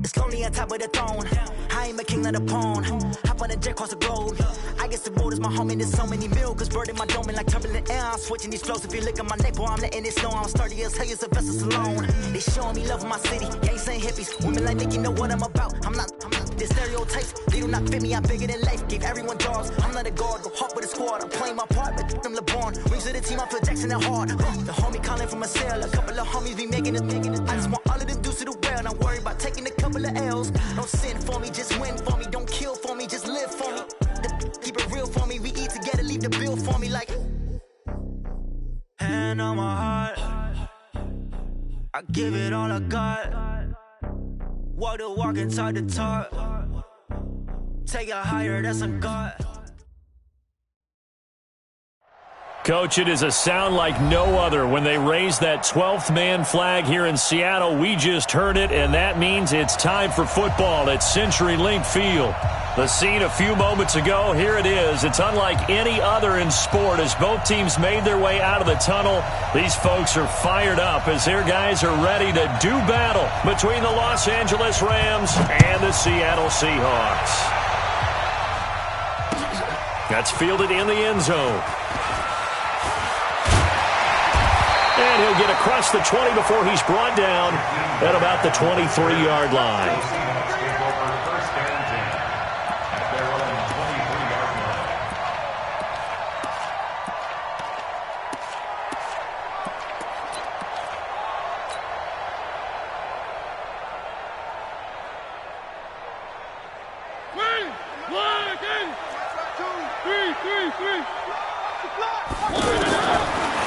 It's lonely on top of the throne. I ain't a king, not a pawn. Hop on a jet across the globe. I guess the road is my home and there's so many milks. Bird in my dome and like turbulent air. I'm switching these flows. If you look at my neck, boy, I'm letting it snow. I'm sturdy as hell as a vessel alone. They showing me love in my city. Gangs ain't hippies. Women like Nick, you know what I'm about. I'm not the stereotypes. They do not fit me. I'm bigger than life. Gave everyone jobs. I'm not a guard. Go hard with a squad. I'm playing my part, but them LeBron. Rings to the team. I feel Jackson and hard. The homie calling from a cell. A couple of homies be making it. I just want all of them dudes to do well. Not worry about taking a couple of L's. Don't sin for me, just win for me. Don't kill for me, just live for me. Keep it real for me. We eat together, leave the bill for me like. Hand on my heart, I give it all I got. Walk the walk and talk the talk. Take it higher, that's a God. Coach, it is a sound like no other when they raise that 12th man flag here in Seattle. We just heard it, and that means it's time for football at CenturyLink Field. The scene a few moments ago, here it is. It's unlike any other in sport as both teams made their way out of the tunnel. These folks are fired up as their guys are ready to do battle between the Los Angeles Rams and the Seattle Seahawks. That's fielded in the end zone. And he'll get across the 20 before he's brought down at about the 23-yard line.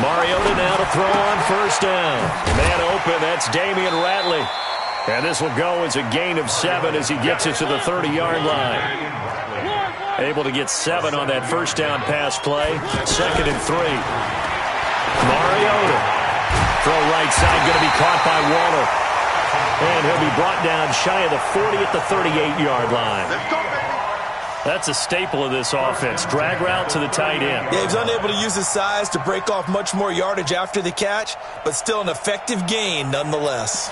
Mariota now to throw on first down. Man open, that's Damian Ratley. And this will go as a gain of 7 as he gets it to the 30-yard line. Able to get 7 on that first down pass play. 2nd and 3. Mariota. Throw right side, going to be caught by Waller. And he'll be brought down shy of the 40 at the 38-yard line. That's a staple of this offense. Drag route to the tight end. Yeah, he was unable to use his size to break off much more yardage after the catch, but still an effective gain nonetheless.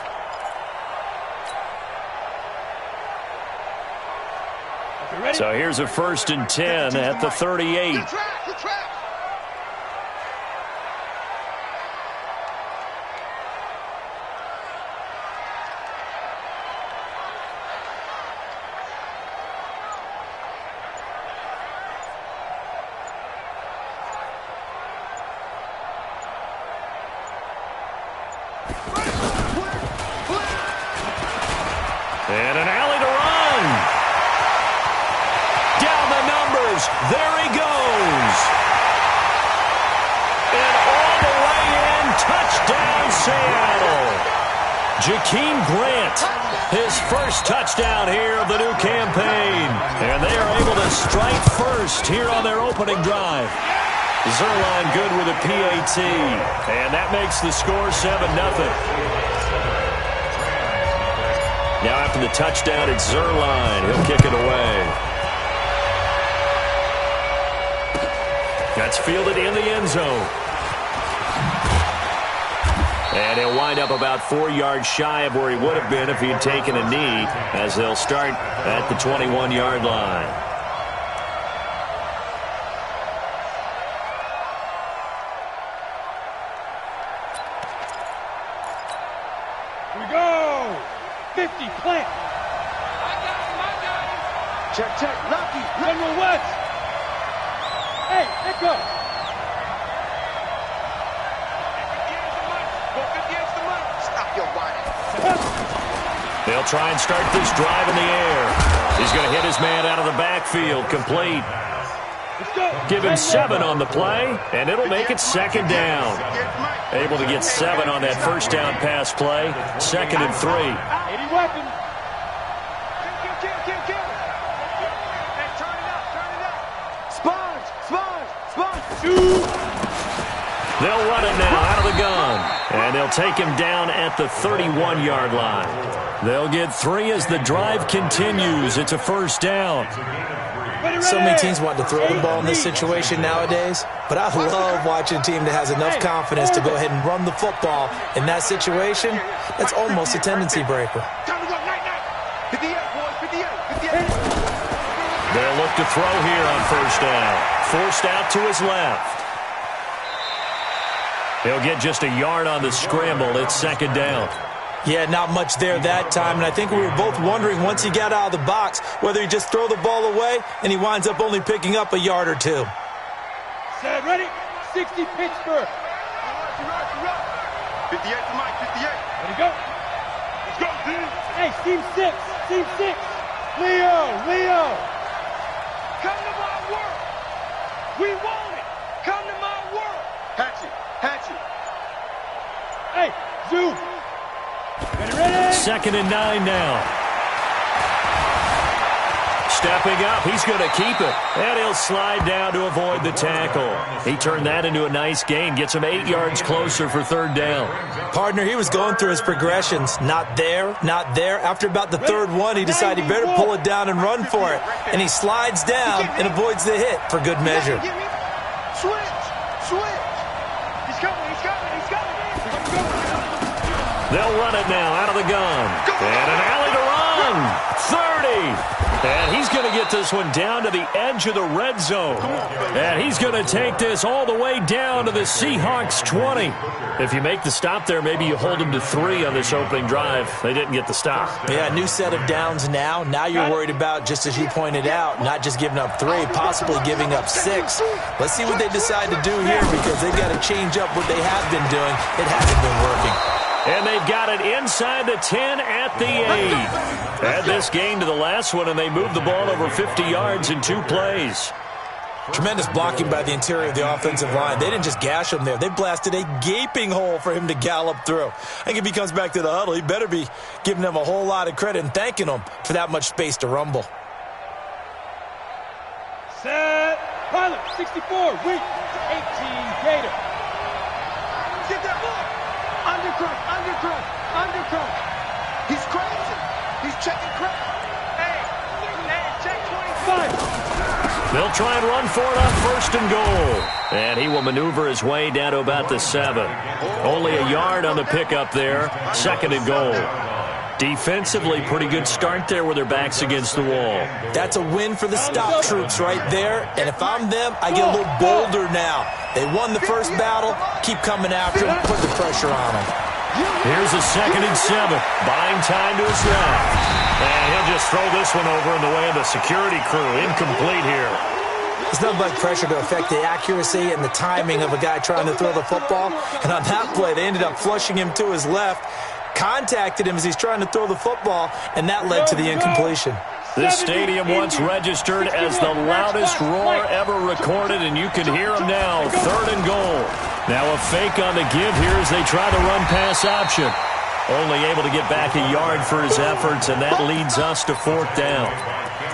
So here's a 1st and 10 at the 38. And an alley to run. Down the numbers. There he goes. And all the way in. Touchdown, Seattle. Jakeem Grant, his first touchdown here of the new campaign. And they are able to strike first here on their opening drive. Zerline good with a PAT. And that makes the score 7-0. Now after the touchdown, it's Zerline. He'll kick it away. That's fielded in the end zone. And he'll wind up about 4 yards shy of where he would have been if he had taken a knee, as they'll start at the 21-yard line. Here we go! 50, plant. I got him. Check. Lucky. General West. Hey, echo. Stop your whining. They'll try and start this drive in the air. He's going to hit his man out of the backfield. Complete. Give him 7 on the play, and it'll make it 2nd down. Able to get 7 on that first down pass play. 2nd and 3. 80 weapons. They'll run it now out of the gun, and they'll take him down at the 31-yard line. They'll get 3 as the drive continues. It's a first down. So many teams want to throw the ball in this situation nowadays, but I love watching a team that has enough confidence to go ahead and run the football. In that situation, that's almost a tendency breaker. They'll look to throw here on first down. Forced out to his left. He'll get just a yard on the scramble. It's second down. Yeah, not much there that time, and I think we were both wondering once he got out of the box whether he just throw the ball away and he winds up only picking up a yard or two. Set, ready? 60 Pittsburgh. 58 to Mike, 58. Ready, go. Let's go, dude. Hey, team 6. Team 6. Leo. Come to my work. We want it. Come to my work. Hatchet. Hey, Zoo. Ready? Second and 9 now. Stepping up, he's going to keep it. And he'll slide down to avoid the tackle. He turned that into a nice gain. Gets him 8 yards closer for third down. Partner, he was going through his progressions. Not there. After about the third one, he decided he better pull it down and run for it. And he slides down and avoids the hit for good measure. Switch. He's coming. They'll run it now out of the gun. And an alley to run. 30. And he's going to get this one down to the edge of the red zone. And he's going to take this all the way down to the Seahawks 20. If you make the stop there, maybe you hold them to 3 on this opening drive. They didn't get the stop. Yeah, new set of downs now. Now you're worried about, just as you pointed out, not just giving up 3, possibly giving up 6. Let's see what they decide to do here because they've got to change up what they have been doing. It hasn't been working. And they've got it inside the 10 at the 8. Add this gain to the last one, and they moved the ball over 50 yards in 2 plays. Tremendous blocking by the interior of the offensive line. They didn't just gash him there. They blasted a gaping hole for him to gallop through. I think if he comes back to the huddle, he better be giving them a whole lot of credit and thanking them for that much space to rumble. Set. Pilot, 64. Weak. 18. Gator. Get that ball. Undercut. He's crazy. He's checking crazy. Hey, check 25. They'll try and run for it on first and goal. And he will maneuver his way down to about the 7. Only a yard on the pickup there. Second and goal. Defensively, pretty good start there with their backs against the wall. That's a win for the stop troops right there. And if I'm them, I get a little bolder now. They won the first battle. Keep coming after them. Put the pressure on them. Here's a second and 7. Buying time to his left. And he'll just throw this one over in the way of the security crew. Incomplete here. There's nothing but pressure to affect the accuracy and the timing of a guy trying to throw the football. And on that play, they ended up flushing him to his left. Contacted him as he's trying to throw the football, and that led to the incompletion. This stadium once registered as the loudest roar ever recorded, and you can hear him now. Third and goal. Now a fake on the give here as they try to run pass option. Only able to get back a yard for his efforts, and that leads us to fourth down.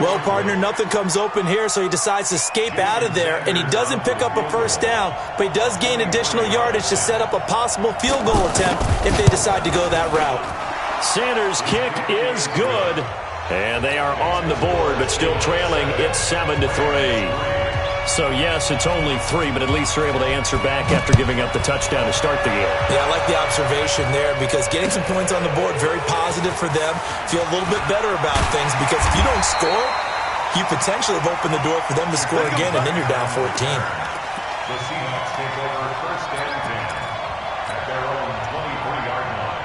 Well, partner, nothing comes open here, so he decides to escape out of there, and he doesn't pick up a first down, but he does gain additional yardage to set up a possible field goal attempt if they decide to go that route. Sanders' kick is good, and they are on the board, but still trailing. It's 7-3. So, yes, it's only 3, but at least they're able to answer back after giving up the touchdown to start the game. Yeah, I like the observation there because getting some points on the board, very positive for them. Feel a little bit better about things because if you don't score, you potentially have opened the door for them to score again, and then you're down 14. The Seahawks take over first and 10 at their own 23-yard line.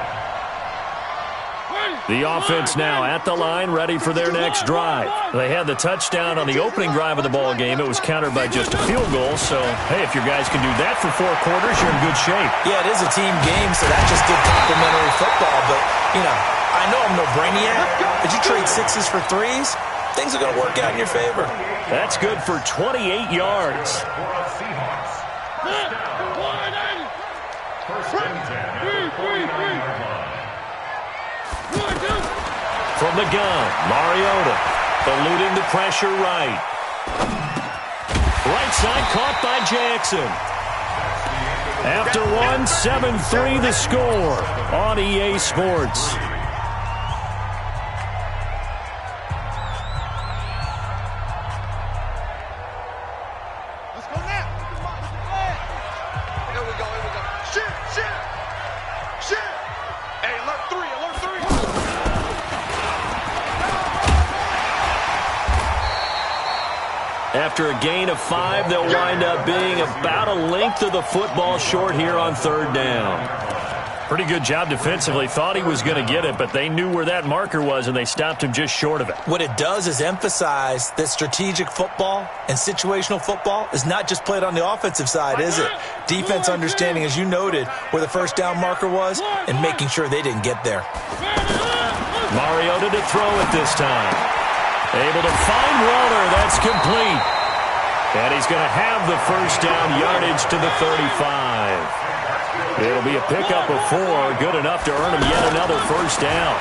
The offense now at the line, ready for their next drive. They had the touchdown on the opening drive of the ball game. It was countered by just a field goal. So, hey, if your guys can do that for 4 quarters, you're in good shape. Yeah, it is a team game, so that's just good complimentary football. But, you know, I know I'm no brainiac, but you trade 6s for 3s, things are going to work out in your favor. That's good for 28 yards. First and 10 at the 49-yard line. From the gun, Mariota eluding the pressure right. Right side caught by Jackson. After 1, 7-3 the score on EA Sports. After a gain of 5, they'll wind up being about a length of the football short here on 3rd down. Pretty good job defensively. Thought he was going to get it, but they knew where that marker was, and they stopped him just short of it. What it does is emphasize that strategic football and situational football is not just played on the offensive side, is it? Defense understanding, as you noted, where the first down marker was and making sure they didn't get there. Mariota to throw it this time. Able to find Waller. That's complete. And he's going to have the first down yardage to the 35. It'll be a pickup of 4, good enough to earn him yet another first down.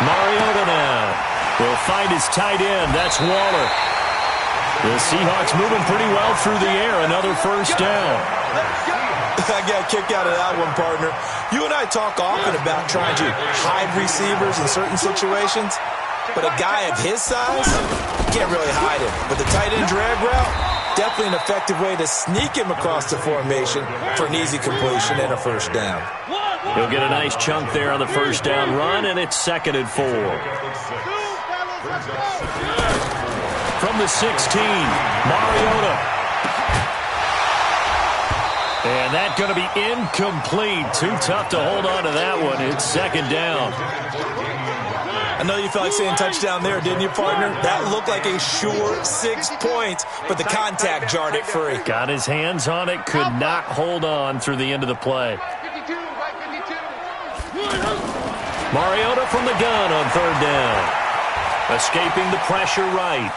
Mariota now will find his tight end. That's Waller. The Seahawks moving pretty well through the air. Another first down. I got a kick out of that one, partner. You and I talk often about trying to hide receivers in certain situations, but a guy of his size can't really hide him. But the tight end drag route, definitely an effective way to sneak him across the formation for an easy completion and a first down. He'll get a nice chunk there on the first down run, and it's 2nd and 4. From the 16, Mariota. And that's going to be incomplete. Too tough to hold on to that one. It's 2nd down. I know you felt like saying touchdown there, didn't you, partner? That looked like a sure 6 points, but the contact jarred it free. Got his hands on it, could not hold on through the end of the play. Mariota from the gun on 3rd down. Escaping the pressure right.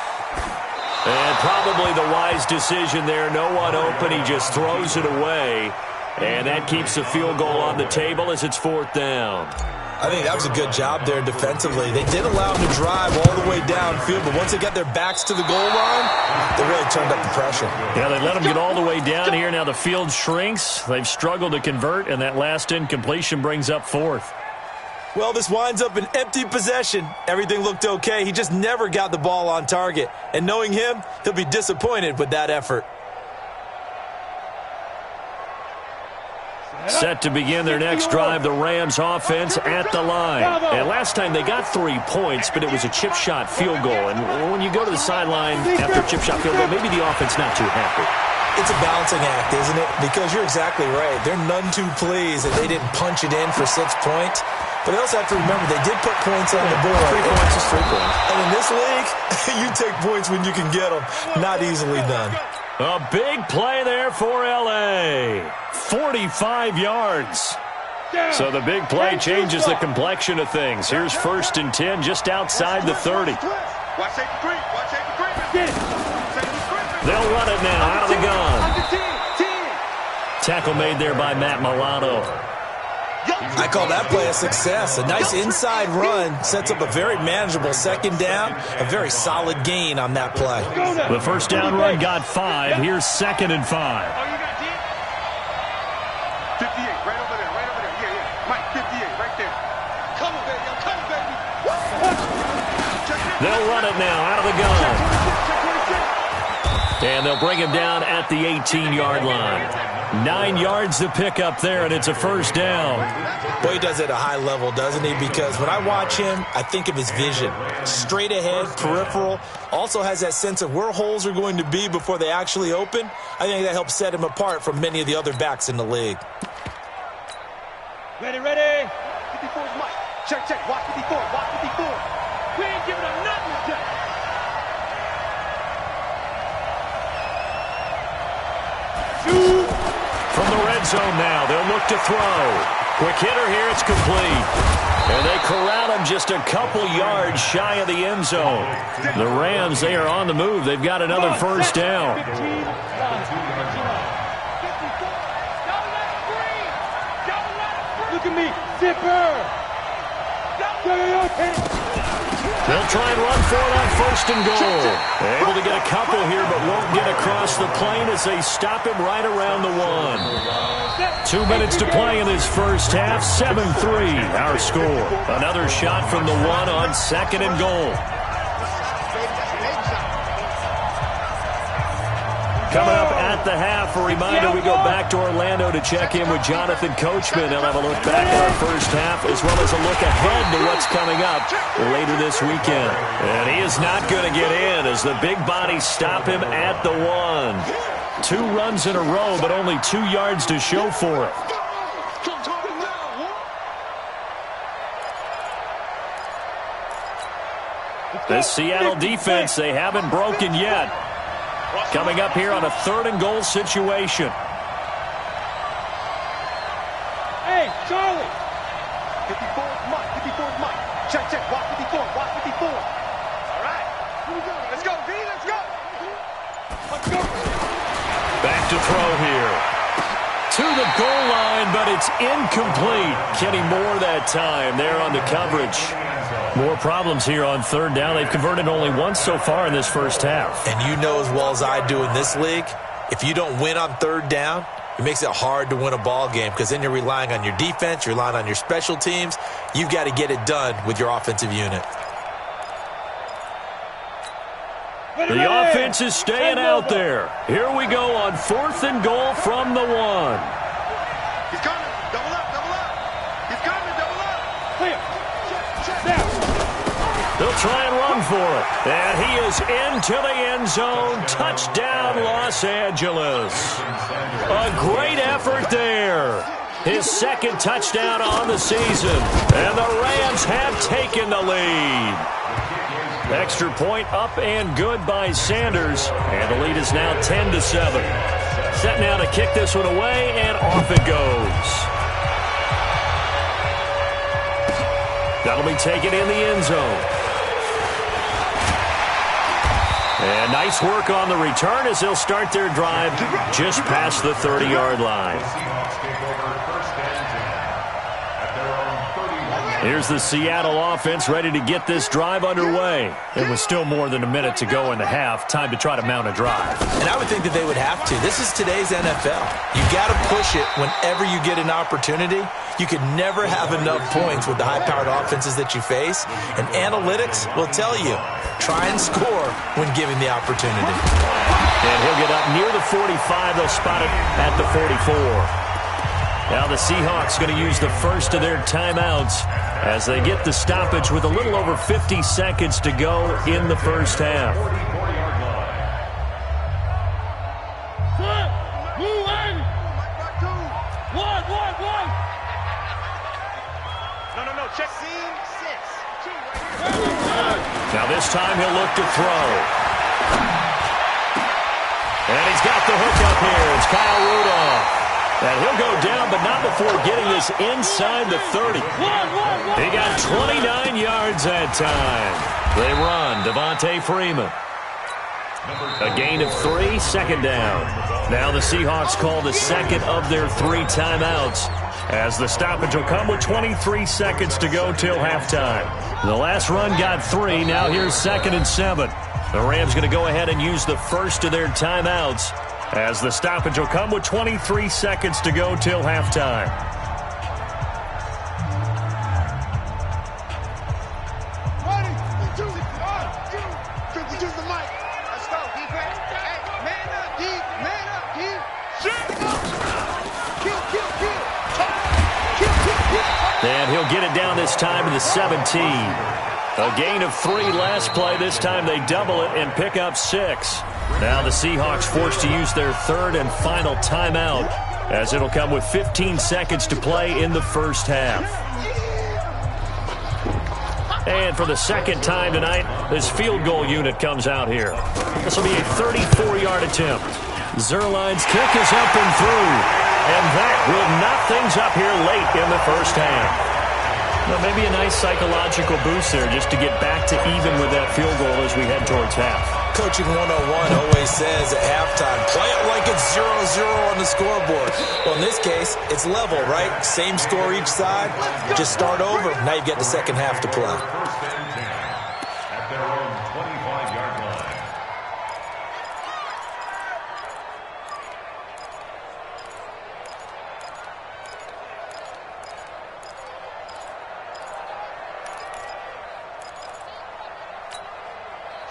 And probably the wise decision there. No one open. He just throws it away. And that keeps the field goal on the table as it's 4th down. I think that was a good job there defensively. They did allow him to drive all the way downfield, but once they got their backs to the goal line, they really turned up the pressure. Yeah, they let him get all the way down here. Now the field shrinks. They've struggled to convert, and that last incompletion brings up 4th. Well, this winds up an empty possession. Everything looked okay. He just never got the ball on target. And knowing him, he'll be disappointed with that effort. Set to begin their next drive, the Rams offense at the line. And last time they got 3 points, but it was a chip shot field goal. And when you go to the sideline after a chip shot field goal, maybe the offense not too happy. It's a balancing act, isn't it? Because you're exactly right. They're none too pleased that they didn't punch it in for 6 points. But they also have to remember they did put points on the board. 3 points is 3 points. And in this league, you take points when you can get them. Not easily done. A big play there for L.A. 45 yards. So the big play changes the complexion of things. Here's 1st and 10 just outside the 30. They'll run it now out of the gun. Tackle made there by Matt Milano. I call that play a success. A nice inside run sets up a very manageable 2nd down. A very solid gain on that play. The first down run got 5. Here's 2nd and 5. 58, right over there, right over there. Yeah. Mike, 58, right there. Come on, baby, come on, baby. They'll run it now out of the gun. And they'll bring him down at the 18-yard line. 9 yards to pick up there, and it's a first down. Boy, he does it at a high level, doesn't he? Because when I watch him, I think of his vision. Straight ahead, peripheral. Also has that sense of where holes are going to be before they actually open. I think that helps set him apart from many of the other backs in the league. Ready. 54's Mike. Check. Watch 54. We ain't giving him nothing today. From the red zone now, they'll look to throw. Quick hitter here, it's complete. And they corral him just a couple yards shy of the end zone. The Rams, they are on the move. They've got another first down. Look at me, zipper. They'll try and run for it on 1st and goal. Able to get a couple here, but won't get across the plane as they stop him right around the 1. 2 minutes to play in this first half. 7-3, our score. Another shot from the 1 on 2nd and goal. Coming up at at the half. A reminder, we go back to Orlando to check in with Jonathan Coachman. He'll have a look back at our first half as well as a look ahead to what's coming up later this weekend. And he is not going to get in as the big bodies stop him at the 1. 2 runs in a row, but only 2 yards to show for it. This Seattle defense, they haven't broken yet. Coming up here on a 3rd and goal situation. Hey, Charlie. 54 is Mike. 54 is Mike. Check, check. Watch 54. Watch 54. All right. Let's go, V. Let's go. Let's go. Back to throw here. To the goal line, but it's incomplete. Kenny Moore that time there on the coverage. More problems here on 3rd down. They've converted only once so far in this first half. And you know as well as I do in this league, if you don't win on 3rd down, it makes it hard to win a ball game because then you're relying on your defense, you're relying on your special teams. You've got to get it done with your offensive unit. The offense is staying out there. Here we go on 4th and goal from the 1. He's coming. Double up, double up. He's coming, double up. Clear. They'll try and run for it. And he is into the end zone. Touchdown, Los Angeles. A great effort there. His 2nd touchdown on the season. And the Rams have taken the lead. Extra point up and good by Sanders. And the lead is now 10-7. Set now to kick this one away, and off it goes. That'll be taken in the end zone. And nice work on the return as they'll start their drive just past the 30-yard line. Here's the Seattle offense ready to get this drive underway. And with still more than a minute to go in the half, time to try to mount a drive. And I would think that they would have to. This is today's NFL. You got to push it whenever you get an opportunity. You can never have enough points with the high-powered offenses that you face. And analytics will tell you, try and score when given the opportunity. And he'll get up near the 45. They'll spot it at the 44. Now the Seahawks going to use the first of their timeouts as they get the stoppage with a little over 50 seconds to go in the first half. No. Check seam 6. Now this time he'll look to throw. And he's got the hook up here. It's Kyle Rudolph. And he'll go down, but not before getting this inside the 30. He got 29 yards that time. They run. Devontae Freeman. A gain of 3, 2nd down. Now the Seahawks call the 2nd of their 3 timeouts as the stoppage will come with 23 seconds to go till halftime. The last run got 3. Now here's 2nd and 7. The Rams going to go ahead and use the first of their timeouts as the stoppage will come with 23 seconds to go till halftime. And he'll get it down this time to the 17. A gain of 3 last play. This time they double it and pick up 6. Now the Seahawks forced to use their 3rd and final timeout as it'll come with 15 seconds to play in the first half. And for the 2nd time tonight, this field goal unit comes out here. This will be a 34-yard attempt. Zerline's kick is up and through. And that will knock things up here late in the first half. Well, maybe a nice psychological boost there just to get back to even with that field goal as we head towards half. Coaching 101 always says at halftime, play it like it's 0-0 on the scoreboard. Well, in this case, it's level, right? Same score each side. Just start over. Now you've got the second half to play. At their own 25-yard line.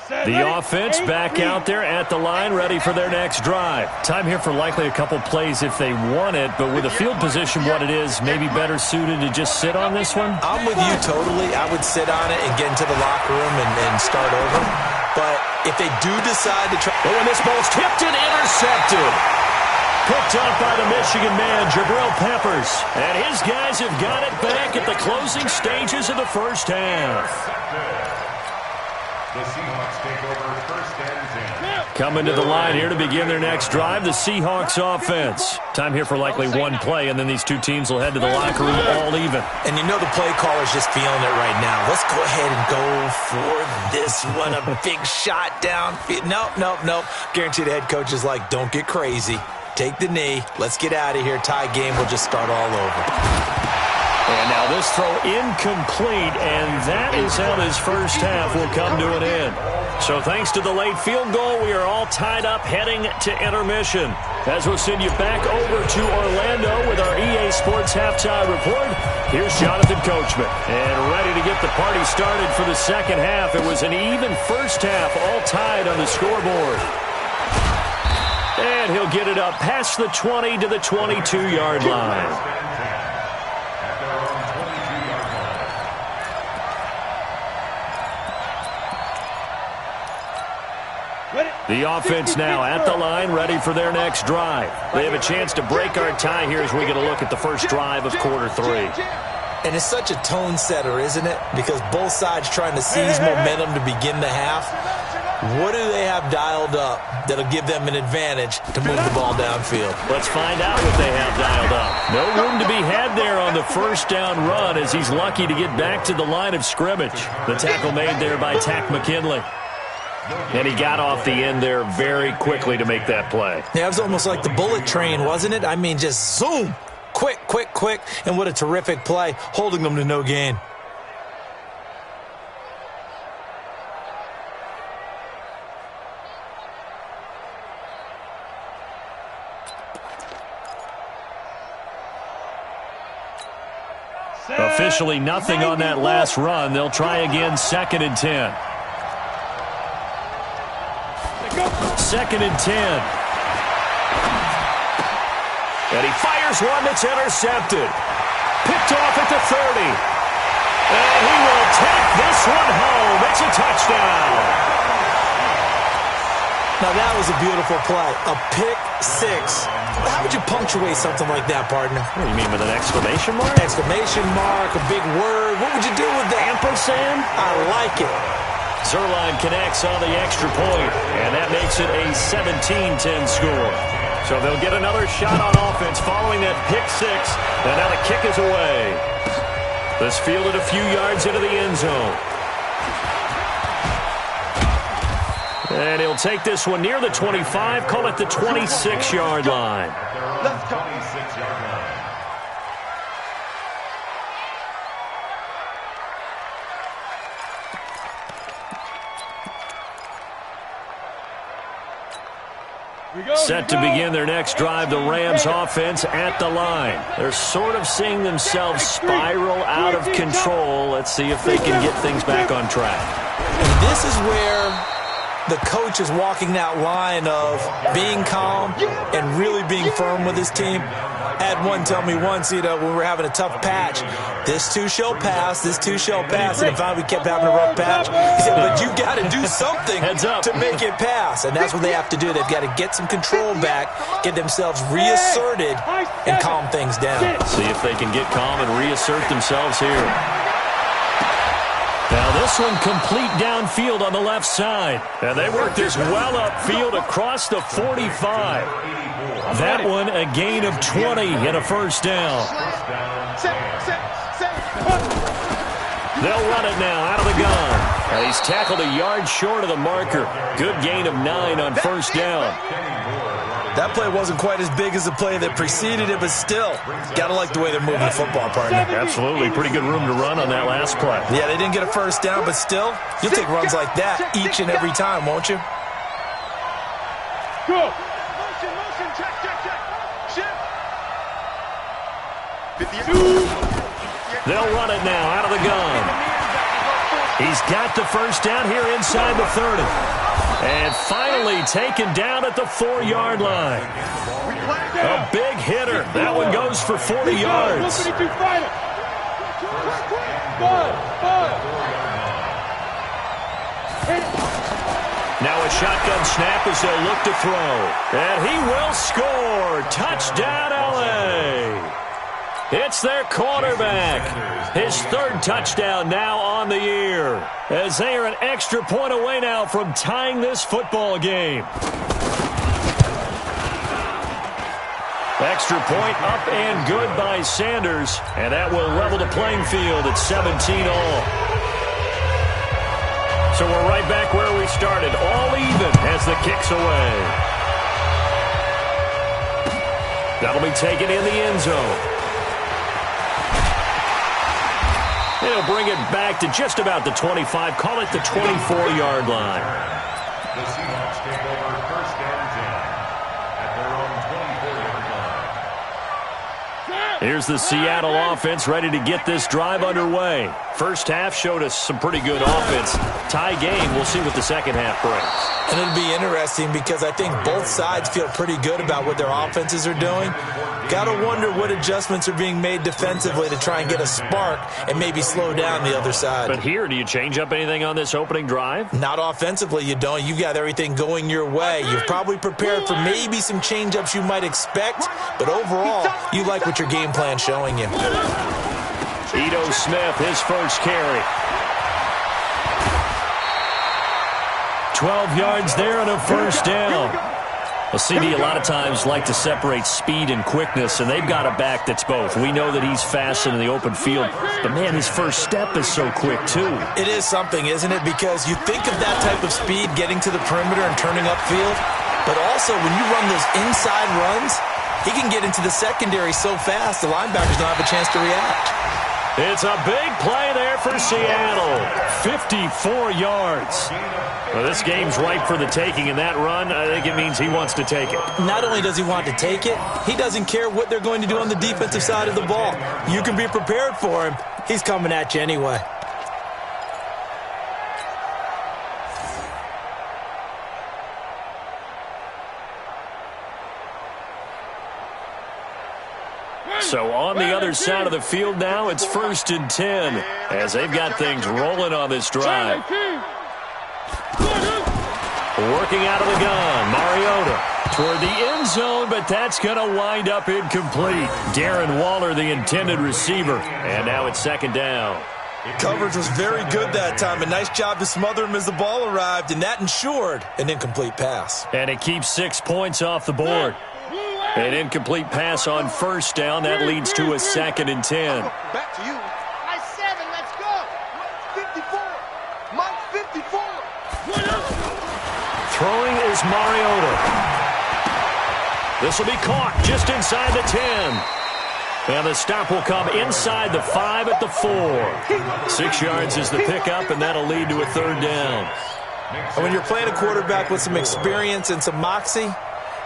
The offense back out there at the line, ready for their next drive. Time here for likely a couple plays if they want it, but with the field position what it is, maybe better suited to just sit on this one? I'm with you totally. I would sit on it and get into the locker room and start over. But if they do decide to try... Oh, and this ball's tipped and intercepted. Picked up by the Michigan man, Jabril Peppers. And his guys have got it back at the closing stages of the first half. The Seahawks take over first and 10. Coming to the line here to begin their next drive, the Seahawks offense. Time here for likely one play, and then these two teams will head to the locker room all even. And you know the play caller's just feeling it right now. Let's go ahead and go for this one. A big shot downfield. Nope. Guarantee the head coach is like, don't get crazy. Take the knee. Let's get out of here. Tie game. We'll just start all over. And now this throw incomplete, and that is how this first half will come to an end. So thanks to the late field goal, we are all tied up heading to intermission. As we'll send you back over to Orlando with our EA Sports Halftime Report, here's Jonathan Coachman. And ready to get the party started for the second half. It was an even first half, all tied on the scoreboard. And he'll get it up past the 20 to the 22-yard line. The offense now at the line, ready for their next drive. They have a chance to break our tie here as we get a look at the first drive of quarter three. And it's such a tone setter, isn't it? Because both sides trying to seize momentum to begin the half. What do they have dialed up that'll give them an advantage to move the ball downfield? Let's find out what they have dialed up. No room to be had there on the first down run as he's lucky to get back to the line of scrimmage. The tackle made there by Tack McKinley. And he got off the end there very quickly to make that play. Yeah, it was almost like the bullet train, wasn't it? I mean, just zoom. Quick. And what a terrific play, holding them to no gain. Officially nothing on that last run. They'll try again, 2nd and 10. 2nd and 10. And he fires one that's intercepted. Picked off at the 30. And he will take this one home. It's a touchdown. Now that was a beautiful play. A pick six. How would you punctuate something like that, partner? What do you mean, with an exclamation mark? Exclamation mark, a big word. What would you do with that? Ampersand? I like it. Zerline connects on the extra point, and that makes it a 17-10 score. So they'll get another shot on offense following that pick six, and now the kick is away. This fielded a few yards into the end zone. And he'll take this one near the 25, call it the 26-yard line. Let's go. 26-yard line. Set to begin their next drive, the Rams offense at the line. They're sort of seeing themselves spiral out of control. Let's see if they can get things back on track. And this is where the coach is walking that line of being calm and really being firm with his team. I had one tell me once, when we were having a tough patch, this too shall pass, this too shall pass. And finally we kept having a rough patch. He said, but you got to do something to make it pass. And that's what they have to do. They've got to get some control back, get themselves reasserted, and calm things down. See if they can get calm and reassert themselves here. Now this one complete downfield on the left side. And they work this well upfield across the 45. That one a gain of 20 and a first down. They'll run it now out of the gun. And he's tackled a yard short of the marker. Good gain of 9 on first down. That play wasn't quite as big as the play that preceded it, but still, got to like the way they're moving the football, partner. Absolutely. Pretty good room to run on that last play. Yeah, they didn't get a first down, but still, you'll take runs like that each and every time, won't you? Go. Motion, check. Shift. They'll run it now out of the gun. He's got the first down here inside the 30. And finally taken down at the 4-yard line. A big hitter. That one goes for 40 yards. Now a shotgun snap as they'll look to throw. And he will score. Touchdown, LA. It's their quarterback. His third touchdown now on the year. As they are an extra point away now from tying this football game. Extra point up and good by Sanders. And that will level the playing field at 17-all. So we're right back where we started. All even as the kick's away. That'll be taken in the end zone. He'll bring it back to just about the 25. Call it the 24-yard line. The Seahawks take over first and 10 at their own 24-yard line. Here's the Seattle offense ready to get this drive underway. First half showed us some pretty good offense. Tie game. We'll see what the second half brings. And it'll be interesting because I think both sides feel pretty good about what their offenses are doing. Got to wonder what adjustments are being made defensively to try and get a spark and maybe slow down the other side. But here, do you change up anything on this opening drive? Not offensively, you don't. You've got everything going your way. You've probably prepared for maybe some change-ups you might expect, but overall, you like what your game plan's showing you. Ito Smith, his first carry. 12 yards there and a first down. Well, CD a lot of times like to separate speed and quickness, and they've got a back that's both. We know that he's fast in the open field, but, man, his first step is so quick, too. It is something, isn't it? Because you think of that type of speed getting to the perimeter and turning upfield, but also when you run those inside runs, he can get into the secondary so fast the linebackers don't have a chance to react. It's a big play there for Seattle. 54 yards. Well, this game's ripe for the taking, and that run, I think it means he wants to take it. Not only does he want to take it, he doesn't care what they're going to do on the defensive side of the ball. You can be prepared for him. He's coming at you anyway. So on the other side of the field now, it's 1st and 10 as they've got things rolling on this drive. Working out of the gun, Mariota toward the end zone, but that's going to wind up incomplete. Darren Waller, the intended receiver, and now it's 2nd down. Coverage was very good that time. A nice job to smother him as the ball arrived, and that ensured an incomplete pass. And it keeps 6 points off the board. An incomplete pass on 1st down. That leads to a 2nd and 10. Back to you. Nice 7. Let's go. 54. Mike 54. Throwing is Mariota. This will be caught just inside the 10. And the stop will come inside the 5 at the 4. 6 yards is the pickup, and that'll lead to a 3rd down. And when you're playing a quarterback with some experience and some moxie,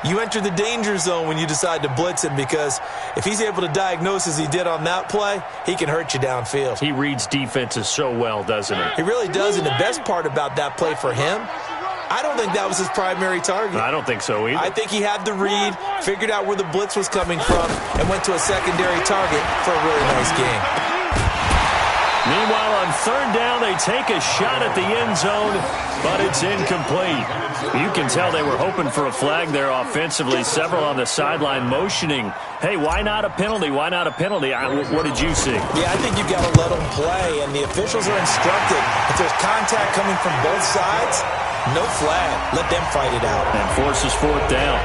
you enter the danger zone when you decide to blitz him, because if he's able to diagnose as he did on that play, he can hurt you downfield. He reads defenses so well, doesn't he? He really does, and the best part about that play for him, I don't think that was his primary target. I don't think so either. I think he had the read, figured out where the blitz was coming from, and went to a secondary target for a really nice game. Meanwhile, on 3rd down, they take a shot at the end zone, but it's incomplete. You can tell they were hoping for a flag there offensively. Several on the sideline motioning, hey, why not a penalty? Why not a penalty? What did you see? Yeah, I think you've got to let them play, and the officials are instructed. If there's contact coming from both sides, no flag. Let them fight it out. And forces 4th down.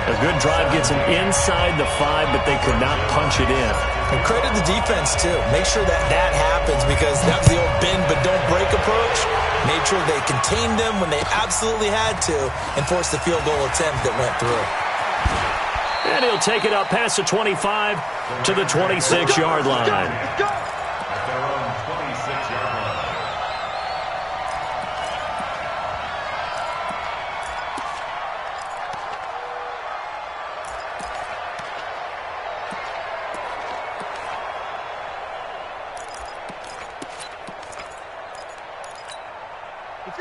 A good drive gets them inside the 5, but they could not punch it in. And credit the defense, too. Make sure that happens, because that was the old bend but don't break approach. Made sure they contained them when they absolutely had to and forced the field goal attempt that went through. And he'll take it up past the 25 to the 26-yard line. At their own 26-yard line.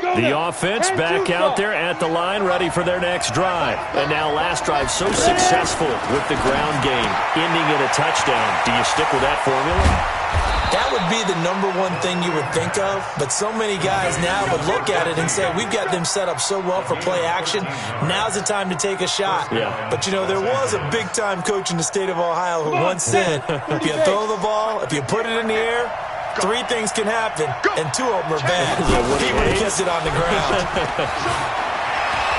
The offense back out there at the line, ready for their next drive. And now last drive so successful with the ground game, ending in a touchdown. Do you stick with that formula? That would be the number one thing you would think of, but so many guys now would look at it and say, we've got them set up so well for play action, now's the time to take a shot. Yeah. But, you know, there was a big-time coach in the state of Ohio who once said, if you throw the ball, if you put it in the air, 3 things can happen, and 2 of them are bad. He would have kept it on the ground.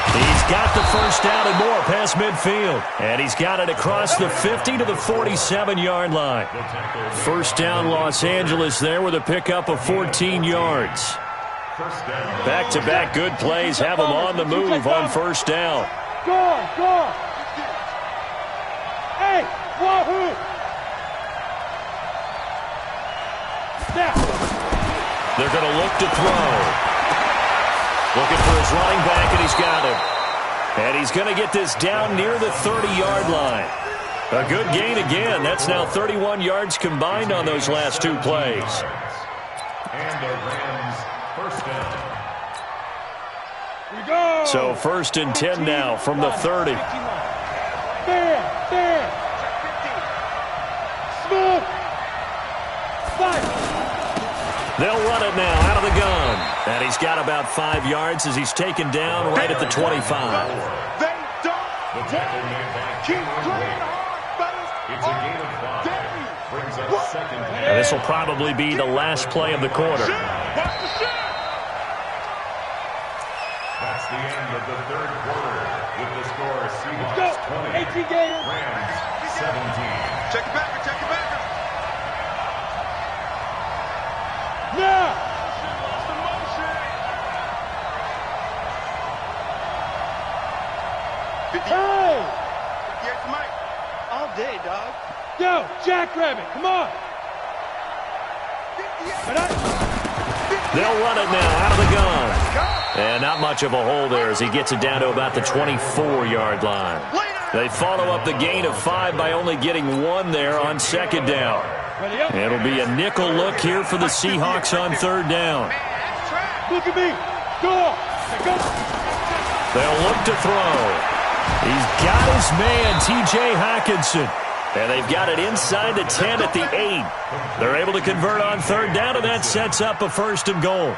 He's got the first down and more past midfield. And he's got it across the 50 to the 47-yard line. First down, Los Angeles there with a pickup of 14 yards. Back-to-back good plays have them on the move on first down. Go! Hey, wahoo! Now. They're going to look to throw. Looking for his running back, and he's got him. And he's going to get this down near the 30-yard line. A good gain again. That's now 31 yards combined on those last 2 plays. And the Rams first down. We go. So first and 10 now from the 30. Fair. Smooth. Fight. They'll run it now out of the gun. And he's got about 5 yards as he's taken down right at the 25. They don't. The tackle made by Keep playing hard, fellas. It's a gain of 5. Brings up second down. And this will probably be the last play of the quarter. That's the end of the third quarter. With the score, Go. Seahawks 20. 18 Gator. Rams 17. Check it back. Now. Hey. Yes, Mike. All day, dog. Yo, Jackrabbit, come on. They'll run it now out of the gun. And not much of a hole there as he gets it down to about the 24-yard line. They follow up the gain of 5 by only getting 1 there on second down. It'll be a nickel look here for the Seahawks on third down. Look at me. Go. They'll look to throw. He's got his man, T.J. Hockenson. And they've got it inside the 10 at the 8. They're able to convert on third down, and that sets up a first and goal.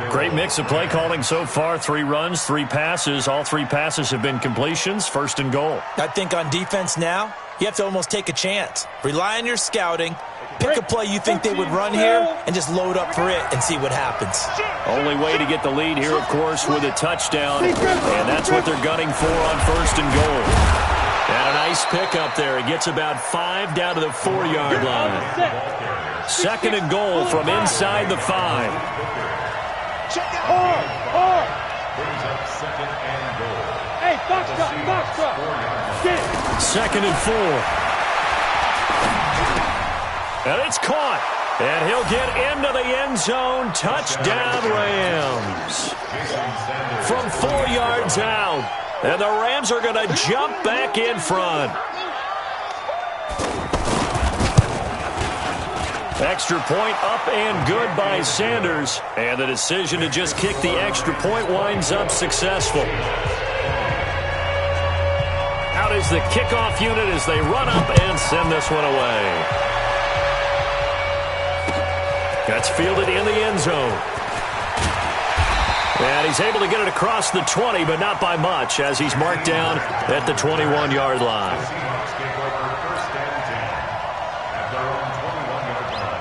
Great mix of play calling so far. 3 runs, 3 passes. All 3 passes have been completions. First and goal. I think on defense now, you have to almost take a chance. Rely on your scouting. Pick a play you think they would run here and just load up for it and see what happens. Only way to get the lead here, of course, with a touchdown. And that's what they're gunning for on first and goal. And a nice pickup there. He gets about 5 down to the 4-yard line. Second and goal from inside the 5. Hard. Brings up second and goal. Hey, box up. Second and 4. And it's caught. And he'll get into the end zone. Touchdown, Rams. From 4 yards out. And the Rams are going to jump back in front. Extra point up and good by Sanders. And the decision to just kick the extra point winds up successful. Out is the kickoff unit as they run up and send this one away. That's fielded in the end zone. And he's able to get it across the 20, but not by much, as he's marked down at the 21-yard line. Seahawks take over first and 10 at their own 21-yard line.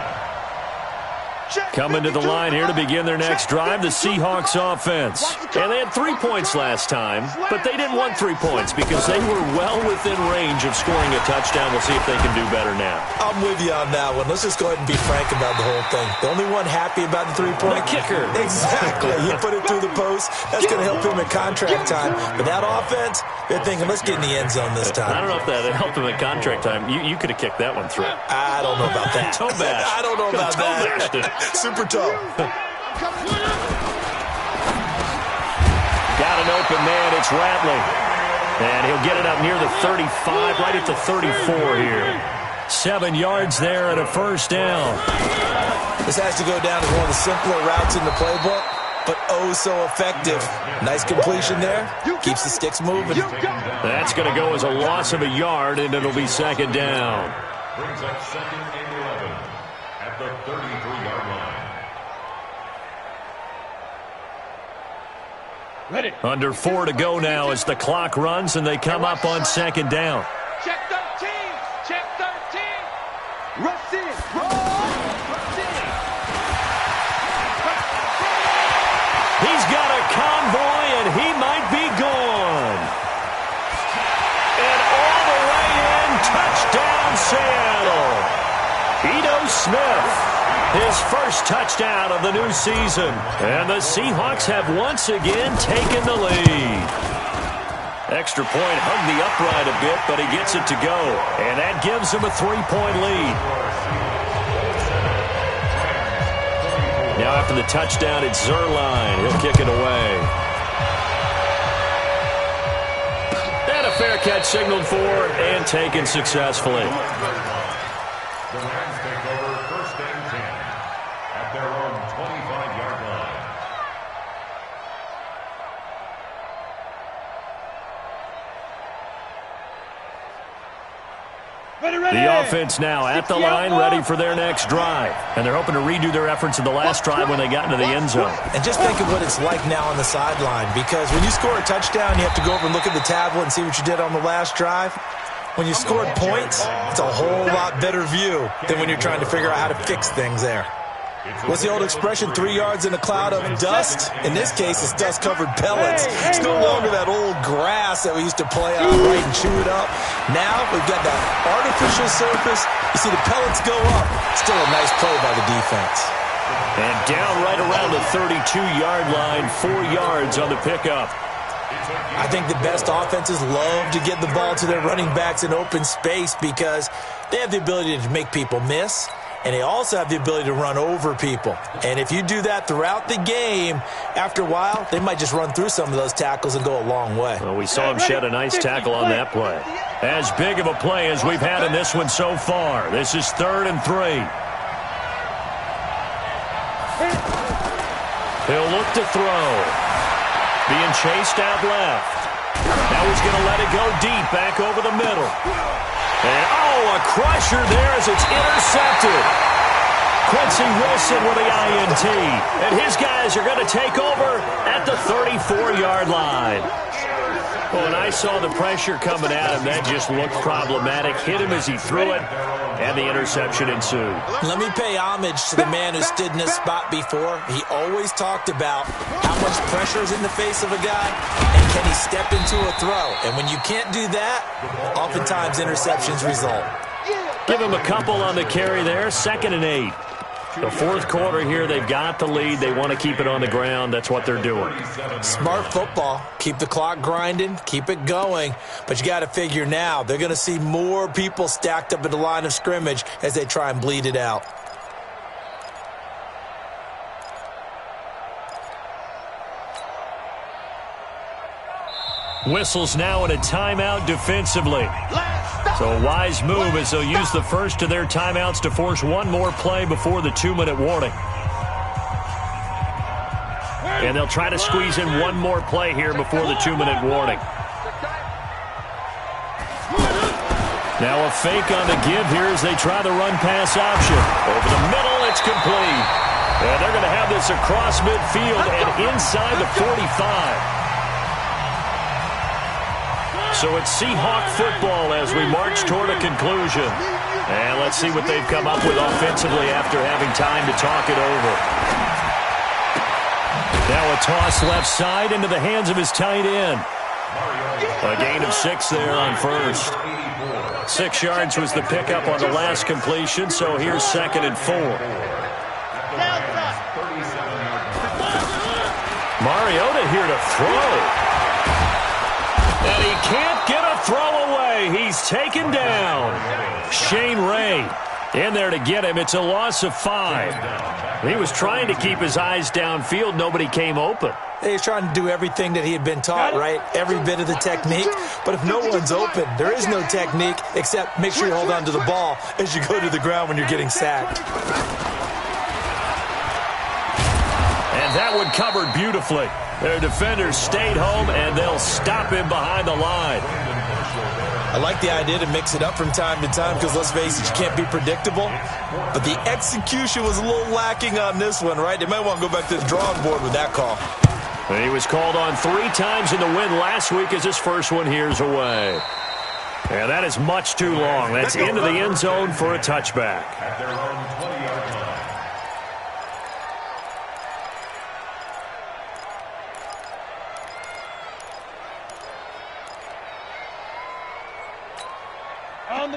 Coming to the line here to begin their next drive, the Seahawks offense. And they had 3 points last time, but they didn't want 3 points because they were well within range of scoring a touchdown. We'll see if they can do better now. I'm with you on that one. Let's just go ahead and be frank about the whole thing. The only one happy about the 3-point? The kicker. Exactly. He put it through the post. That's going to help him at contract time. But that offense, they're thinking, let's get in the end zone this time. I don't know if that helped him at contract time. You could have kicked that one through. I don't know about that. Toe bash. I don't know about that. Bashed it. Super toe. Got an open man. It's Rattling. And he'll get it up near the 35, right at the 34 here. 7 yards there and a first down. This has to go down as one of the simpler routes in the playbook. but oh so effective. Nice completion there. Keeps the sticks moving. That's going to go as a loss of a yard, and it'll be second down. Brings up 2nd and 11 at the 33-yard line. Ready. Under 4 to go now as the clock runs, and they come up on second down. Check 13. Check 13. Rush in. Rush in. He's got a convoy, and he might be gone. And all the way in, touchdown Seattle. Edo Smith, his first touchdown of the new season. And the Seahawks have once again taken the lead. Extra point hugged the upright a bit, but he gets it to go. And that gives him a 3-point lead. Now after the touchdown, it's Zerline. He'll kick it away. And a fair catch signaled for and taken successfully. The Rams take over 1st and 10 at their own 25-yard line. The offense now at the line, ready for their next drive. And they're hoping to redo their efforts in the last drive when they got into the end zone. And just think of what it's like now on the sideline, because when you score a touchdown, you have to go over and look at the tablet and see what you did on the last drive. When you scored points, it's a whole lot better view than when you're trying to figure out how to fix things there. What's the old expression, 3 yards in a cloud of dust? In this case, it's dust-covered pellets. It's no longer that old grass that we used to play on, right, and chew it up. Now we've got that artificial surface. You see the pellets go up. Still a nice play by the defense. And down right around the 32-yard line, 4 yards on the pickup. I think the best offenses love to get the ball to their running backs in open space because they have the ability to make people miss. And they also have the ability to run over people. And if you do that throughout the game, after a while, they might just run through some of those tackles and go a long way. Well, we saw him shed a nice tackle on that play. As big of a play as we've had in this one so far. This is 3rd and 3. He'll look to throw. Being chased out left. Now he's going to let it go deep, back over the middle. And, a crusher there as it's intercepted. Quincy Wilson with the INT. And his guys are going to take over at the 34-yard line. Well, when I saw the pressure coming at him, that just looked problematic. Hit him as he threw it, and the interception ensued. Let me pay homage to the man who stood in this spot before. He always talked about how much pressure is in the face of a guy, and can he step into a throw. And when you can't do that, oftentimes interceptions result. Give him a couple on the carry there, 2nd and 8. The 4th quarter here, they've got the lead. They want to keep it on the ground. That's what they're doing. Smart football. Keep the clock grinding. Keep it going. But you got to figure now, they're going to see more people stacked up at the line of scrimmage as they try and bleed it out. Whistles now in a timeout defensively. So a wise move as they'll use the first of their timeouts to force one more play before the 2-minute warning. And they'll try to squeeze in one more play here before the 2-minute warning. Now a fake on the give here as they try the run-pass option. Over the middle, it's complete. And they're going to have this across midfield and inside the 45. So it's Seahawk football as we march toward a conclusion. And let's see what they've come up with offensively after having time to talk it over. Now a toss left side into the hands of his tight end. A gain of 6 there on first. 6 yards was the pickup on the last completion, so here's 2nd and 4. Mariota here to throw. And he can't get a throw away. He's taken down. Shane Ray in there to get him. It's a loss of 5. He was trying to keep his eyes downfield. Nobody came open. He's trying to do everything that he had been taught, right? Every bit of the technique. But if no one's open, there is no technique except make sure you hold on to the ball as you go to the ground when you're getting sacked. And that That one covered beautifully. Their defenders stayed home, and they'll stop him behind the line. I like the idea to mix it up from time to time because, let's face it, you can't be predictable. But the execution was a little lacking on this one, right? They might want to go back to the drawing board with that call. And he was called on 3 times in the win last week as his first one here's away. And that is much too long. That's into the end zone for a touchback. At their own 20-yard line.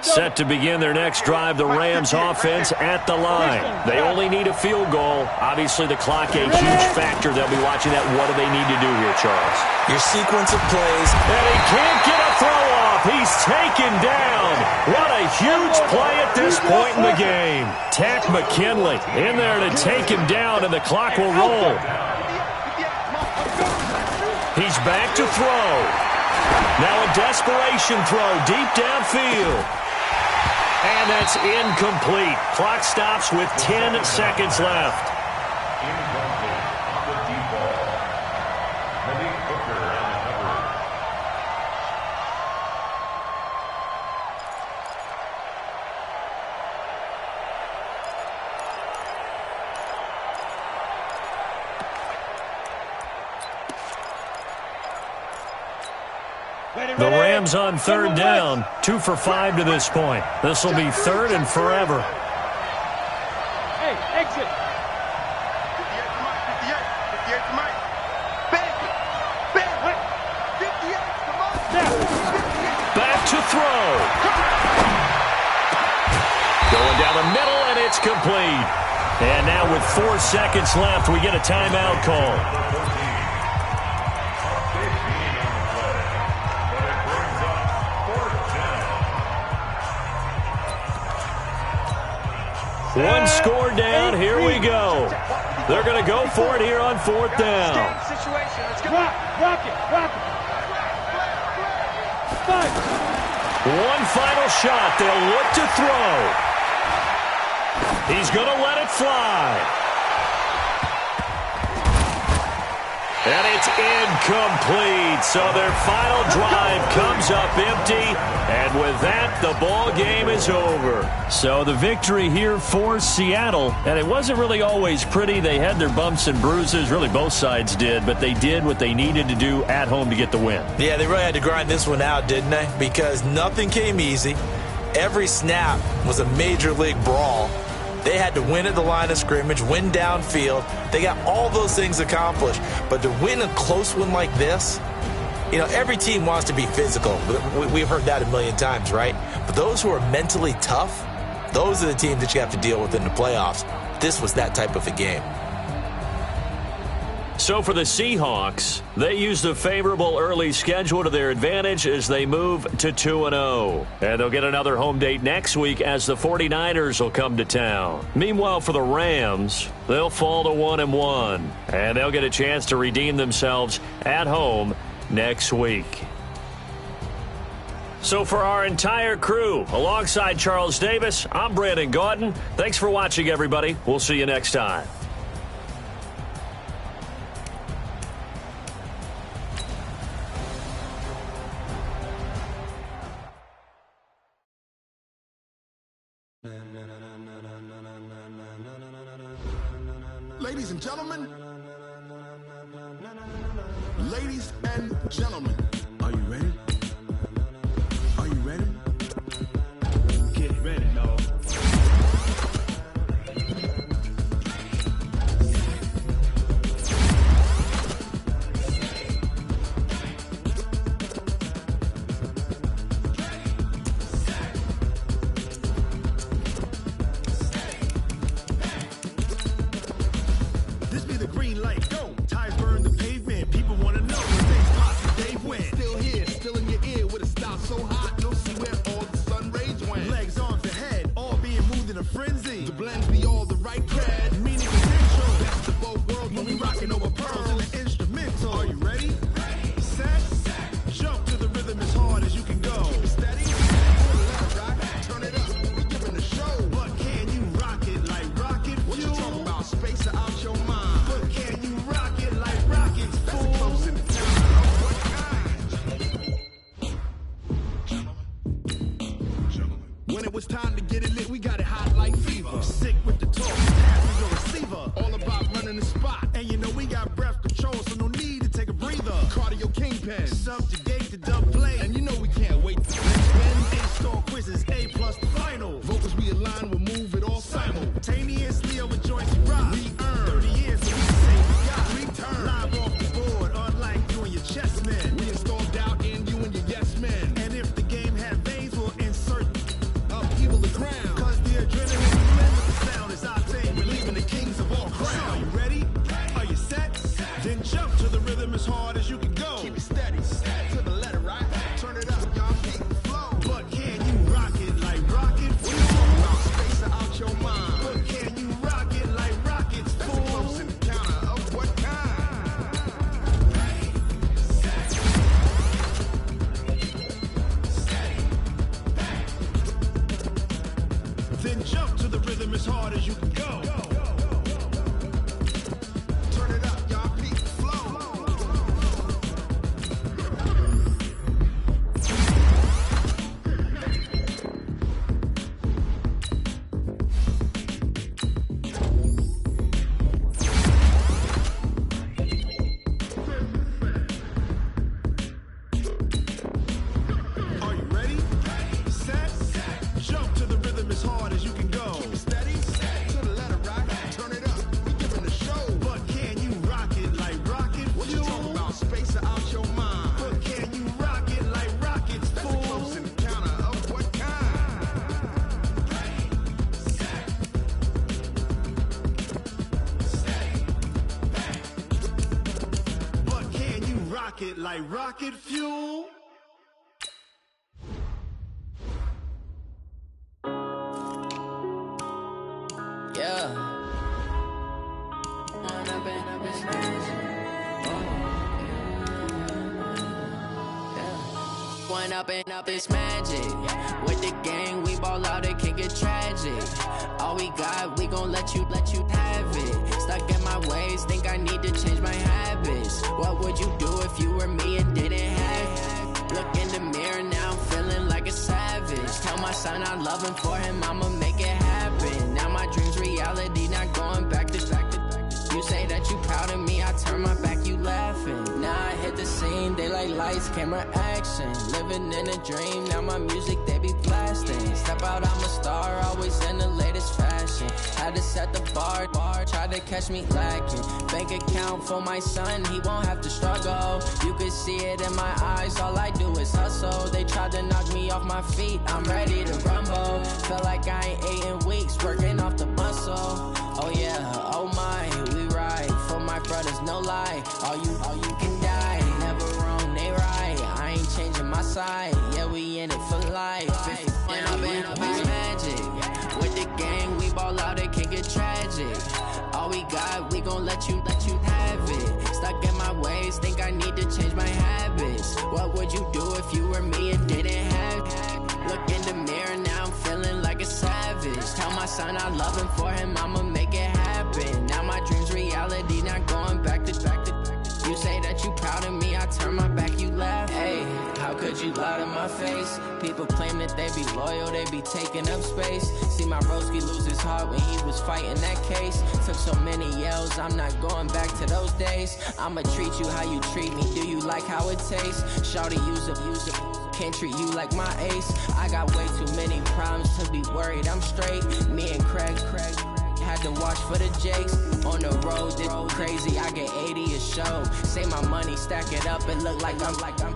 Set to begin their next drive, the Rams offense at the line. They only need a field goal. Obviously, the clock a huge factor. They'll be watching that. What do they need to do here, Charles? Your sequence of plays. And he can't get a throw off. He's taken down. What a huge play at this point in the game. Tack McKinley in there to take him down, and the clock will roll. He's back to throw. Now a desperation throw deep downfield. And that's incomplete. Clock stops with 10 seconds left. Incomplete on the deep ball. Malik Hooker on the cover. The Rams on third down, 2 for 5 to this point. This will be third and forever. Hey, exit. 58 to Mike, 58 to Mike. Bang, bang, 58 to Mike. Back to throw. Going down the middle, and it's complete. And now with 4 seconds left, we get a timeout call. One score down, here we go. They're going to go for it here on 4th down. Rock it. One final shot. They'll look to throw. He's going to let it fly. And it's incomplete. So their final drive comes up empty. And with that, the ball game is over. So the victory here for Seattle. And it wasn't really always pretty. They had their bumps and bruises. Really, both sides did. But they did what they needed to do at home to get the win. Yeah, they really had to grind this one out, didn't they? Because nothing came easy. Every snap was a major league brawl. They had to win at the line of scrimmage, win downfield. They got all those things accomplished. But to win a close one like this, you know, every team wants to be physical. We've heard that a million times, right? But those who are mentally tough, those are the teams that you have to deal with in the playoffs. This was that type of a game. So for the Seahawks, they used a favorable early schedule to their advantage as they move to 2-0. And they'll get another home date next week as the 49ers will come to town. Meanwhile, for the Rams, they'll fall to 1-1. And they'll get a chance to redeem themselves at home next week. So for our entire crew, alongside Charles Davis, I'm Brandon Gaudin. Thanks for watching, everybody. We'll see you next time. Ladies and gentlemen, are you ready? Are you ready? Get ready, dog. This be the green light, go. Tires burn the pavement, people want to know. Things pop, they win. Still here, still in your ear with a style so hot, you'll see where all the sun rays went. Legs, arms, and head, all being moved in a frenzy. The blends be all the right cred, meaning essential. Best of both worlds when we rockin' over pearls in the instrumental. Are you ready? Set, jump to the rhythm as hard as you can go. Keep it steady, rock, turn it up, we giving the show. But can you rock it like rocket fuel? What you talking about, space or out your mind? But can you rock pen. Subjugate the dub play. And you know we can't wait to win. A-star quizzes, A+ the final. Vocals we align, we'll move it all simultaneously over joints we rock. We earn 30 years, so we can say we got return. Live off the board, unlike you and your chess men. We install doubt in you and your yes men. And if the game had veins, we'll insert upheaval the ground. Cause the adrenaline we blend with the sound is our thing. We're leaving the kings of all crowns. So are you ready? Are you set? Then jump to the rhythm as hard as you can go. Keep it steady, to the letter, right? Turn it up, y'all keep the flow. But can you rock it like rocket? What you talking about? Space out your mind. But can you rock it like rockets? Full close in the counter of what kind? Then jump to the rhythm as hard as you can go. Turn it up, y'all keep the flow. Are you ready? Set. Jump to the rhythm as hard as you can go. Keep it steady. To the letter, right? Turn it up. We giving the show. But can you rock it like rocket? What you talking about? Space out your mind. But can you rock it like rockets? Full close in the counter of what kind? But can you rock it like rocket fuel? Yeah. One up and up is magic. With the gang, we ball out, it can get tragic. All we got, we gon' let you have it. Stuck in my ways, think I need to change my habits. What would you do if you were me and didn't have it? Look in the mirror now, I'm feeling like a savage. Tell my son I love him, for him I'ma make it happen. Now my dream's reality, not going back to. You say that you proud of me, I turn my back, you laughing. Now I hit the scene, they like lights, camera, action. Living in a dream, now my music, they be blasting. Step out, I'm a star, always in the latest fashion. Had to set the bar, try to catch me lacking. Bank account for my son, he won't have to struggle. You could see it in my eyes, all I do is hustle. They tried to knock me off my feet, I'm ready to rumble. Felt like I ain't ate in weeks, working off the muscle. Oh yeah, oh my, we ride for my brothers, no lie. All you can die, never wrong, they right. I ain't changing my side, yeah, we in it for life. When I've been up is magic. With the gang, we ball out, it can get tragic. All we got, we gon' let you have it. Stuck in my ways, think I need to change my habits. What would you do if you were me and didn't have it? Look in the mirror, now I'm feeling like a savage. Tell my son I love him, for him I'ma make it happen. Now my dream's reality, not going back to. You say that you proud of me, I turn my back, you laugh. Hey, how could you lie to my face? People claim that they be loyal, they be taking up space. See my broski lose his heart when he was fighting that case. Took so many yells, I'm not going back to those days. I'ma treat you how you treat me, do you like how it tastes? Shawty, use it. Can't treat you like my ace. I got way too many problems to be worried, I'm straight. Me and Craig had to watch for the Jakes. On the road, it's crazy, I get 80 a show. Say my money, stack it up, and look like I'm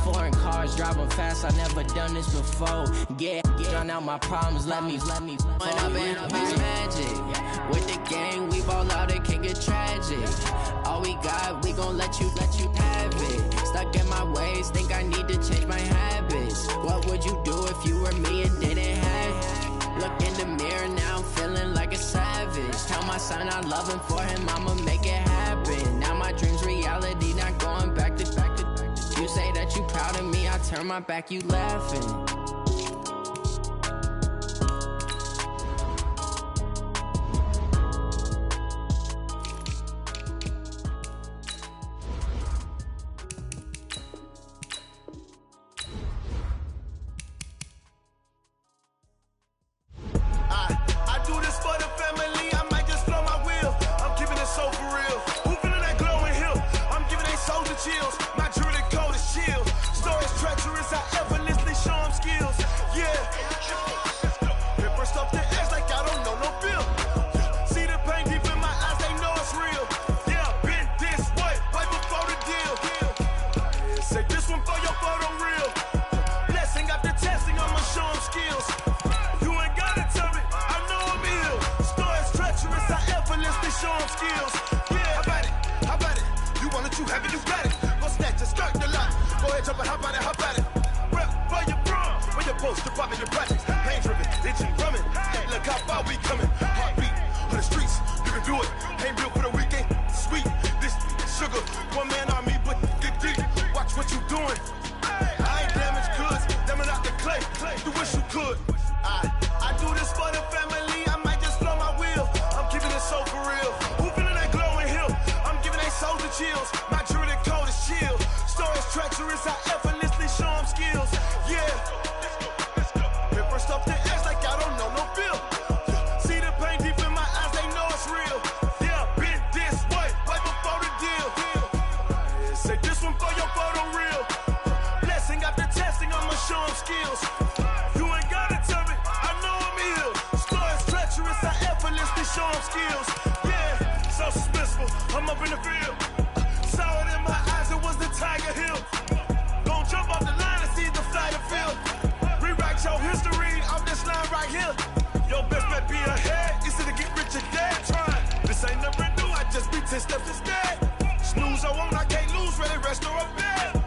foreign cars, driving fast, I never done this before. Yeah, drown out my problems, let me. When I've been up is magic. With the gang, we ball out, it can get tragic. All we got, we gon' let you have it. Stuck in my ways, think I need to change my habits. What would you do if you were me and didn't have it? Look in the mirror, now I'm feeling like a savage. Tell my son I love him, for him I'ma make it happen. Now my dream's reality, not going back to. You say that you proud of me, I turn my back, you laughing. I do this for the family, I might just blow my wheel. I'm keeping it so for real. Who feeling that glowing hill? I'm giving they soldier chills. My jewelry coat baby, you got it. Go snatch it, skirt the lot. Go ahead, jump and hop on it, hop at it. Rep for your bro, for your post, to pop in your projects. Pain driven, engine drumming. Look how far we coming. Heartbeat on the streets, you can do it. Ain't built for the weekend. Sweet, this sugar, one man army, but get deep. Watch what you doing. I ain't damaged goods, damn it out the clay. You wish you could. I do this for the family. I might just blow my wheel. I'm keeping it so for real. Who feeling that glowing hill? I'm giving they soldier chills. My jewelry cold is chill. Stories treacherous, I effortlessly show them skills. Yeah. Hit first off the edge like I don't know no feel. See the pain deep in my eyes, they know it's real. Yeah, been this way, way before the deal. Say this one for your photo reel. Blessing after testing, I'ma show them skills. You ain't gotta tell me, I know I'm ill. Stories treacherous, I effortlessly show them skills. Yeah, so suspenseful, I'm up in the field. Saw it in my eyes, it was the Tiger Hill. Gon' jump off the line and see the flight of field. Rewrite your history off this line right here. Your best bet be ahead, easy to get rich or dead. Trying, this ain't never new, I just be 10 steps instead. Snooze I won't, I can't lose, ready, rest or a bed.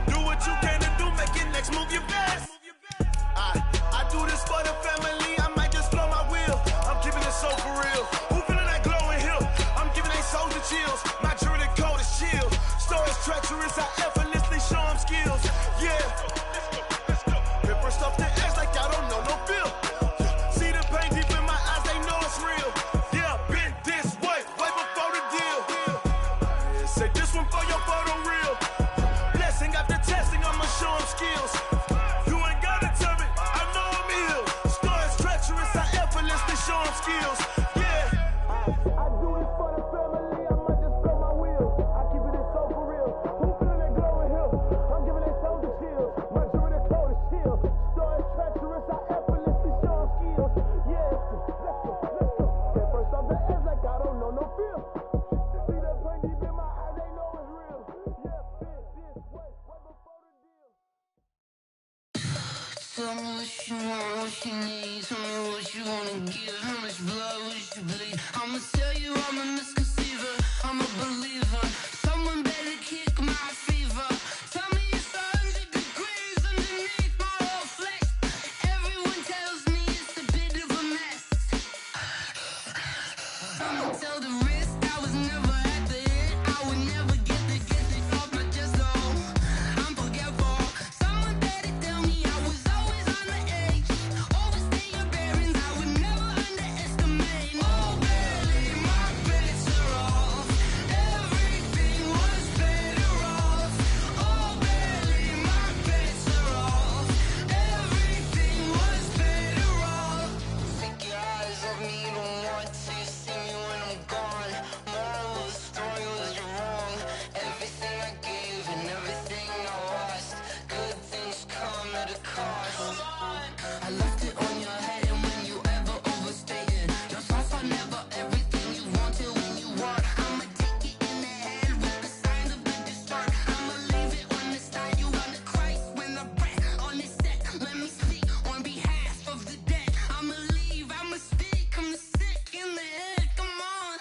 Do what you can to do, make it next move your best. I do this for the family, I might just blow my wheel. I'm keeping it so for real. Who feeling that glowing hill? I'm giving they soldier chills. My jewelry cold is chill. Stories treacherous, I effortlessly show them skills. Yeah. Hit first off the edge like I don't know no feel. See the pain deep in my eyes, they know it's real. Yeah, been this way, way before the deal. Say this one for your photo reel. Blessing after testing, I'ma show them skills. You ain't gotta tell me, I know I'm ill. Stories treacherous, I effortlessly show them skills. Yeah. I do this for the family, I might just blow my wheel. I keep it so for real. Who feeling that glowing hill? I'm giving they soldier chills. My jewelry cold is chill. Stories treacherous, I effortlessly show them skills. Yeah. Let's go. Get first off the edge like I don't know no feel. See the pain deep in my eyes, they know it's real. Yeah, been this way, way before the deal. Tell me what you want, what you need. Tell me what you wanna give. How much blood would you bleed? I'ma tell you I'm a misconceiver. I'm a believer. Someone better kick my fever. Tell me it's 100 degrees underneath my whole flesh. Everyone tells me it's a bit of a mess. I'ma tell the risk I was never at the end. I would never get this off my chest though. I'm forgetful. Someone better tell me I was always on the edge. Overstay your bearings, I would never underestimate. Oh, barely, my bets are off. Everything was better off. Oh, barely, my bets are off. Everything was better off. Take your eyes off me, don't want to see me when I'm gone. Moral of the story was you're wrong. Everything I gave and everything I lost. Good things come at a cost. I left it on your head, and when you ever overstay it, your thoughts are never everything you wanted when you want. I'ma take it in the head with the signs of the distort. I'ma leave it on the side. You wanna Christ when the breath on this set. Let me speak on behalf of the dead. I'ma leave, I'ma speak. I'm the sick in the head. Come on,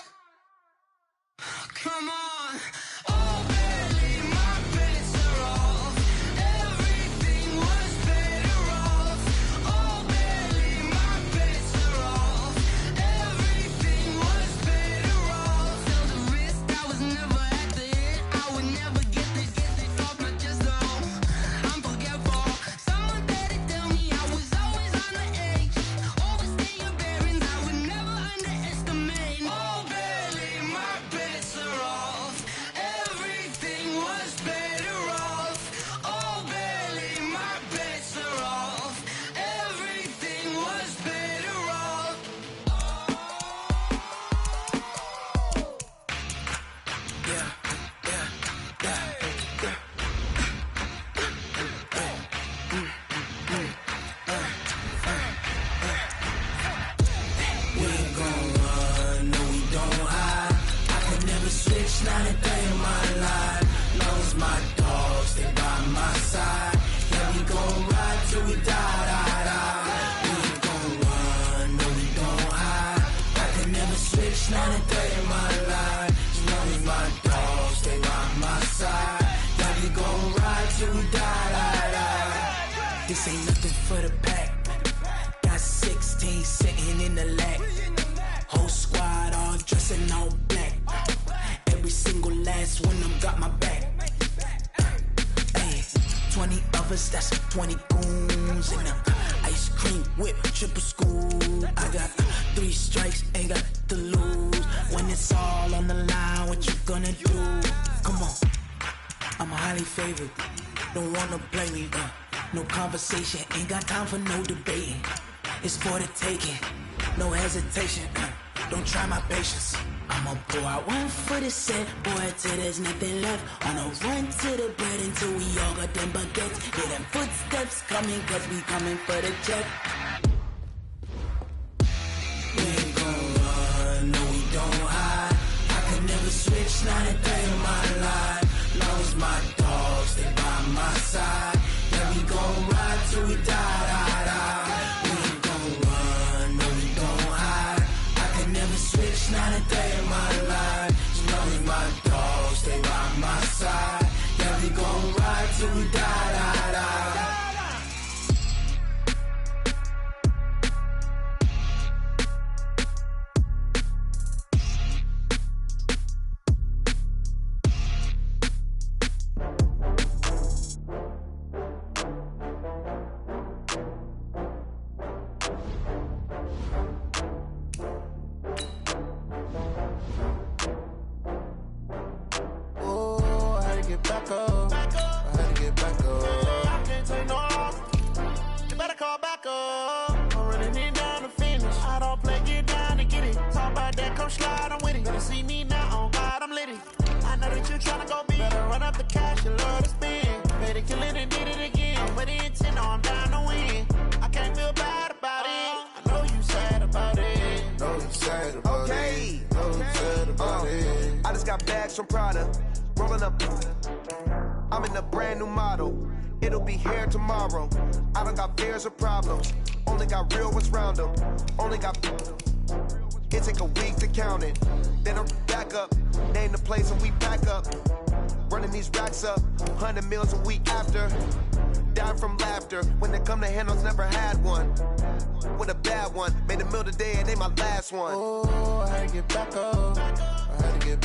come on. Oh, barely, my bets are off. Everything was better off. Oh, barely, my bets are off. Everything was better off. Tell the risk I was never at the end. I would never get this off my chest though. I'm forgetful. Someone better tell me I was always on the edge. Overstay your bearings, I would never underestimate. Oh, barely, my bets are off. choppers, that's 20 goons in them. Ice cream whip, triple scoop. I got 3 strikes, ain't got to lose. When it's all on the line, what you gonna do? Come on, I'm highly favored. Don't wanna play me, no conversation, ain't got time for no debating. It's for the taking, no hesitation. Don't try my patience. I'ma pour out one for the set, boy, till there's nothing left. On a run to the bread until we all got them baguettes. Hear them footsteps coming, cause we coming for the check. We ain't gon' run, no we don't hide. I could never switch, not a day in my life. Long as my dogs, they by my side. Yeah, we gon' ride till we die. We ain't gon' run, no we don't hide. I could never switch, not a day in my life. As long as my dogs, they by my side. Yeah, we gon' ride till we die. From Prada, rolling up. I'm in a brand new model. It'll be here tomorrow. I don't got fears or problems. Only got real ones round them. Only got. It take a week to count it. Then I'm back up. Name the place and we pack up. Running these racks up. 100 meals a week after. Dying from laughter. When they come to handles, never had one. With a bad one. Made a meal today and they my last one. Oh, I had to get back up. I had to get